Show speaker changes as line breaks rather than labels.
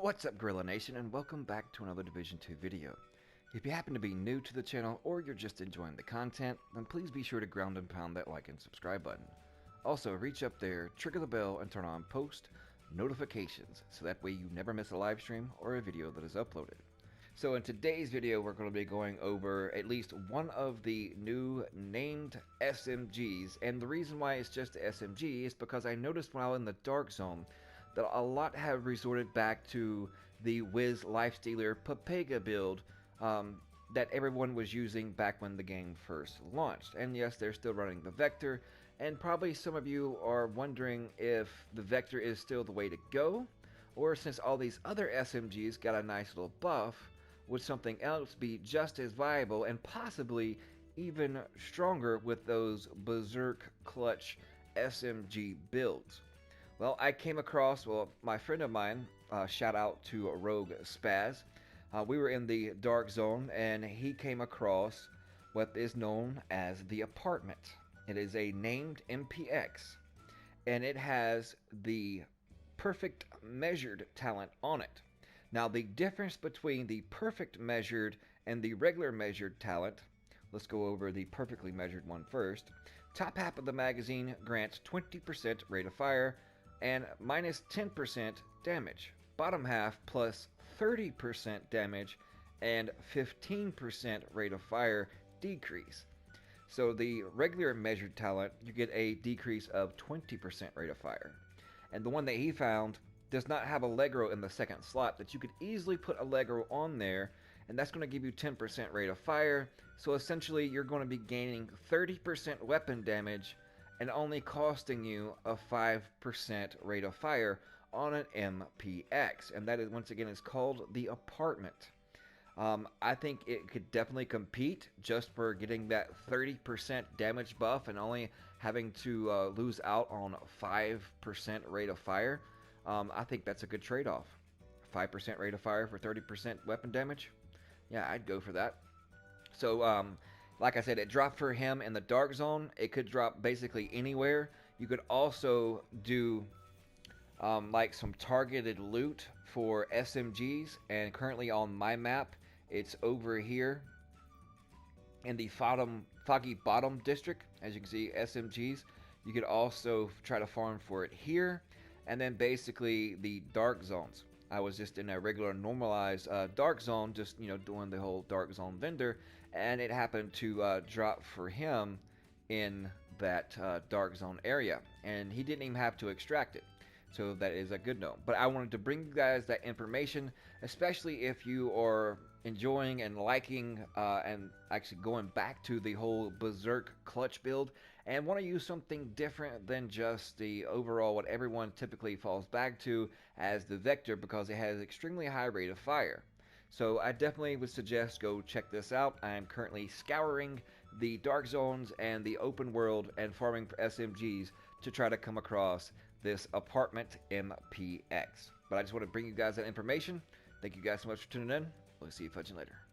What's up, Gorilla Nation, and welcome back to another Division 2 video. If you happen to be new to the channel or you're just enjoying the content, then please be sure to ground and pound that like and subscribe button. Also, reach up there, trigger the bell, and turn on post notifications so that way you never miss a live stream or a video that is uploaded. So in today's video, we're going to be going over at least one of the new named SMGs, and the reason why it's just the SMG is because I noticed while in the Dark Zone that a lot have resorted back to the Wiz Lifestealer Papega build that everyone was using back when the game first launched. And yes, they're still running the Vector, and probably some of you are wondering if the Vector is still the way to go, or since all these other SMGs got a nice little buff, would something else be just as viable and possibly even stronger with those Berserk Clutch SMG builds? Well, I came across, my friend of mine, shout out to Rogue Spaz, we were in the Dark Zone and he came across what is known as the Apartment. It is a named MPX and it has the perfect measured talent on it. Now, the difference between the perfect measured and the regular measured talent, let's go over the perfectly measured one first. Top half of the magazine grants 20% rate of fire and minus 10% damage. Bottom half plus 30% damage and 15% rate of fire decrease. So the regular measured talent, you get a decrease of 20% rate of fire. And the one that he found does not have Allegro in the second slot, that you could easily put Allegro on there, and that's going to give you 10% rate of fire. So essentially you're going to be gaining 30% weapon damage and only costing you a 5% rate of fire on an MPX. And that is, once again, is called the Apartment. I think it could definitely compete just for getting that 30% damage buff and only having to lose out on 5% rate of fire. I think that's a good trade-off. 5% rate of fire for 30% weapon damage? Yeah, I'd go for that. So, like I said, it dropped for him in the Dark Zone. It could drop basically anywhere. You could also do like some targeted loot for SMGs, and currently on my map, it's over here in the Foggy Bottom district. As you can see, SMGs. You could also try to farm for it here, and then basically the Dark Zones. I was just in a regular normalized Dark Zone, just doing the whole Dark Zone vendor, and it happened to drop for him in that Dark Zone area, and he didn't even have to extract it. So that is a good note. But I wanted to bring you guys that information, especially if you are enjoying and liking and actually going back to the whole Berserk Clutch build and want to use something different than just the overall what everyone typically falls back to as the Vector, because it has extremely high rate of fire. So I definitely would suggest go check this out. I am currently scouring the Dark Zones and the open world and farming for SMGs to try to come across this Apartment MPX. But I just want to bring you guys that information. Thank you guys so much for tuning in. We'll see you fudging later.